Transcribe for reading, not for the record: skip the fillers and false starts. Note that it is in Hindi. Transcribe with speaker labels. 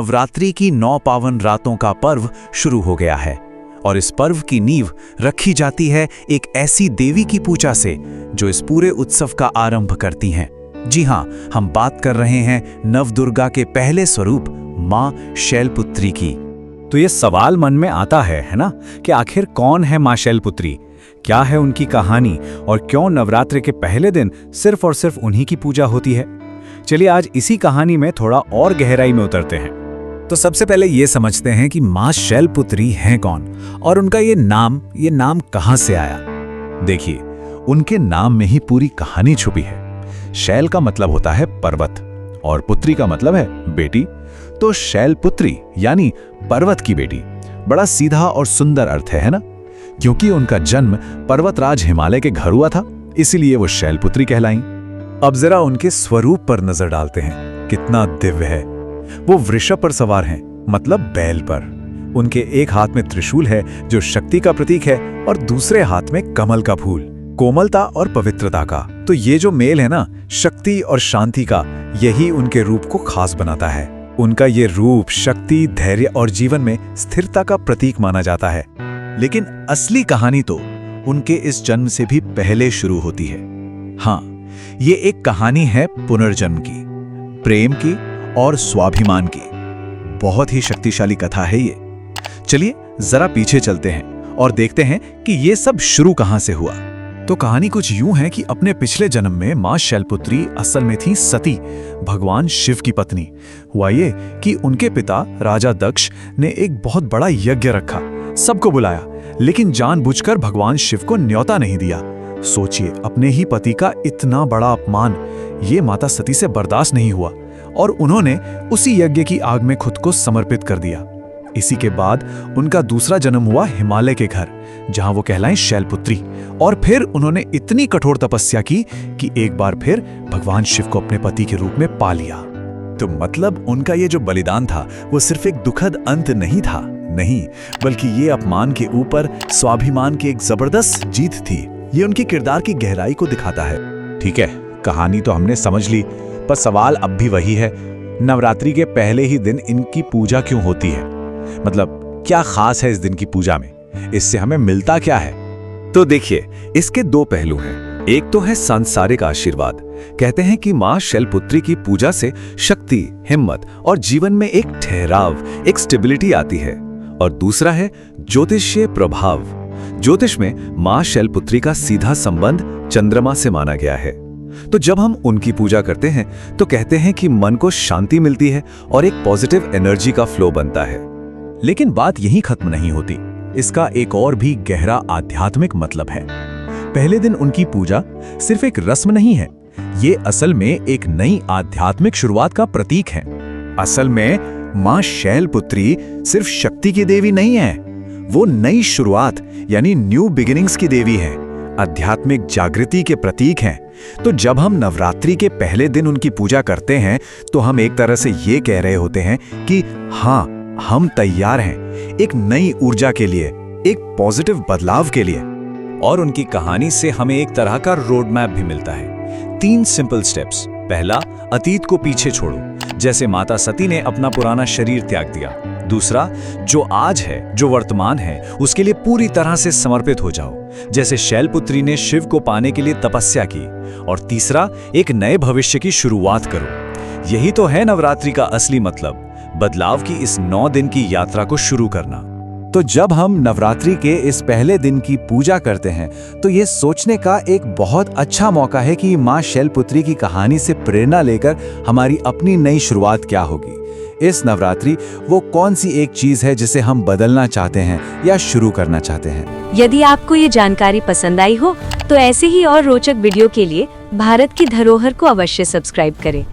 Speaker 1: नवरात्रि की 9 पावन रातों का पर्व शुरू हो गया है और इस पर्व की नींव रखी जाती है एक ऐसी देवी की पूजा से जो इस पूरे उत्सव का आरंभ करती हैं। जी हाँ, हम बात कर रहे हैं नवदुर्गा के पहले स्वरूप मां शैलपुत्री की।
Speaker 2: तो ये सवाल मन में आता है ना, कि आखिर कौन है मां शैलपुत्री, क्या है उनकी कहानी और क्यों नवरात्रि के पहले दिन सिर्फ और सिर्फ उन्हीं की पूजा होती है। चलिए आज इसी कहानी में थोड़ा और गहराई में उतरते हैं। तो सबसे पहले ये समझते हैं कि मां शैलपुत्री हैं कौन और उनका ये नाम कहां से आया।
Speaker 1: देखिए, उनके नाम में ही पूरी कहानी छुपी है। शैल का मतलब होता है पर्वत और पुत्री का मतलब है बेटी, तो शैलपुत्री यानी पर्वत की बेटी। बड़ा सीधा और सुंदर अर्थ है ना? क्योंकि उनका जन्म पर्वतराज हिमालय के घर हुआ था, इसीलिए वो शैलपुत्री कहलाईं। अब जरा उनके स्वरूप पर नजर डालते हैं, कितना दिव्य है। वो वृषभ पर सवार हैं, मतलब बैल पर। उनके एक हाथ में त्रिशूल है जो शक्ति का प्रतीक है और दूसरे हाथ में कमल का फूल, कोमलता और पवित्रता का। तो ये जो मेल है ना, शक्ति और शांति का, यही उनके रूप को खास बनाता है। उनका ये रूप शक्ति, धैर्य और जीवन में स्थिरता का प्रतीक माना जाता है। लेकिन असली कहानी तो उनके इस जन्म से भी पहले शुरू होती है। हाँ, ये एक कहानी है पुनर्जन्म की, प्रेम की और स्वाभिमान की। बहुत ही शक्तिशाली कथा है ये। चलिए जरा पीछे चलते हैं और देखते हैं कि ये सब शुरू कहां से हुआ। तो कहानी कुछ यूं है कि अपने पिछले जन्म में मां शैलपुत्री असल में थी सती, भगवान शिव की पत्नी। हुआ ये कि उनके पिता राजा दक्ष ने एक बहुत बड़ा यज्ञ रखा, सबको बुलाया, लेकिन जानबूझकर भगवान शिव को न्योता नहीं दिया। सोचिए, अपने ही पति का इतना बड़ा अपमान, ये माता सती से बर्दाश्त नहीं हुआ और उन्होंने उसी यज्ञ की आग में खुद को समर्पित कर दिया। इसी के बाद उनका दूसरा जन्म हुआ हिमालय के घर, जहां वो कहलाएं शैलपुत्री। और फिर उन्होंने इतनी कठोर तपस्या की कि एक बार फिर भगवान शिव को अपने पति के रूप में पा लिया। तो मतलब उनका ये जो बलिदान था वो सिर्फ एक दुखद अंत नहीं था, नहीं, बल्कि ये अपमान के ऊपर स्वाभिमान की एक जबरदस्त जीत थी। ये उनके किरदार की गहराई को दिखाता है। ठीक है, कहानी तो हमने समझ ली, पर सवाल अब भी वही है, नवरात्रि के पहले ही दिन इनकी पूजा क्यों होती है? मतलब क्या खास है इस दिन की पूजा में? इससे हमें मिलता क्या है? तो देखिए, इसके दो पहलू हैं। एक तो है सांसारिक आशीर्वाद। कहते हैं कि मां शैलपुत्री की पूजा से शक्ति, हिम्मत और जीवन में एक ठहराव, एक स्टेबिलिटी आती है। और दूसरा है ज्योतिषीय प्रभाव। ज्योतिष में मां शैलपुत्री का सीधा संबंध चंद्रमा से माना गया है। तो जब हम उनकी पूजा करते हैं तो कहते हैं कि मन को शांति मिलती है और एक पॉजिटिव एनर्जी का फ्लो बनता है। लेकिन बात यहीं खत्म नहीं होती, इसका एक और भी गहरा आध्यात्मिक मतलब है। पहले दिन उनकी पूजा सिर्फ एक रस्म नहीं है, ये असल में एक नई आध्यात्मिक शुरुआत का प्रतीक है। असल में मां शैलपुत्री सिर्फ शक्ति की देवी नहीं है, वो नई शुरुआत यानी न्यू बिगिनिंग्स की देवी है, आध्यात्मिक जागृति के प्रतीक हैं। तो जब हम नवरात्रि के पहले दिन उनकी पूजा करते हैं तो हम एक तरह से ये कह रहे होते हैं कि हाँ, हम तैयार हैं एक नई ऊर्जा के लिए, एक पॉजिटिव बदलाव के लिए। और उनकी कहानी से हमें एक तरह का रोड मैप भी मिलता है। 3 सिंपल स्टेप्स। पहला, अतीत को पीछे छोड़ो, जैसे माता सती ने अपना पुराना शरीर त्याग दिया। दूसरा, जो आज है, जो वर्तमान है, उसके लिए पूरी तरह से समर्पित हो जाओ, जैसे शैलपुत्री ने शिव को पाने के लिए तपस्या की। और तीसरा, एक नए भविष्य की शुरुआत करो। यही तो है नवरात्रि का असली मतलब, बदलाव की इस 9 दिन की यात्रा को शुरू करना। तो जब हम नवरात्रि के इस पहले दिन की पूजा करते हैं तो ये सोचने का एक बहुत अच्छा मौका है कि मां शैलपुत्री की कहानी से प्रेरणा लेकर हमारी अपनी नई शुरुआत क्या होगी। इस नवरात्रि वो कौन सी एक चीज है जिसे हम बदलना चाहते हैं या शुरू करना चाहते हैं।
Speaker 3: यदि आपको ये जानकारी पसंद आई हो तो ऐसे ही और रोचक वीडियो के लिए भारत की धरोहर को अवश्य सब्सक्राइब करें।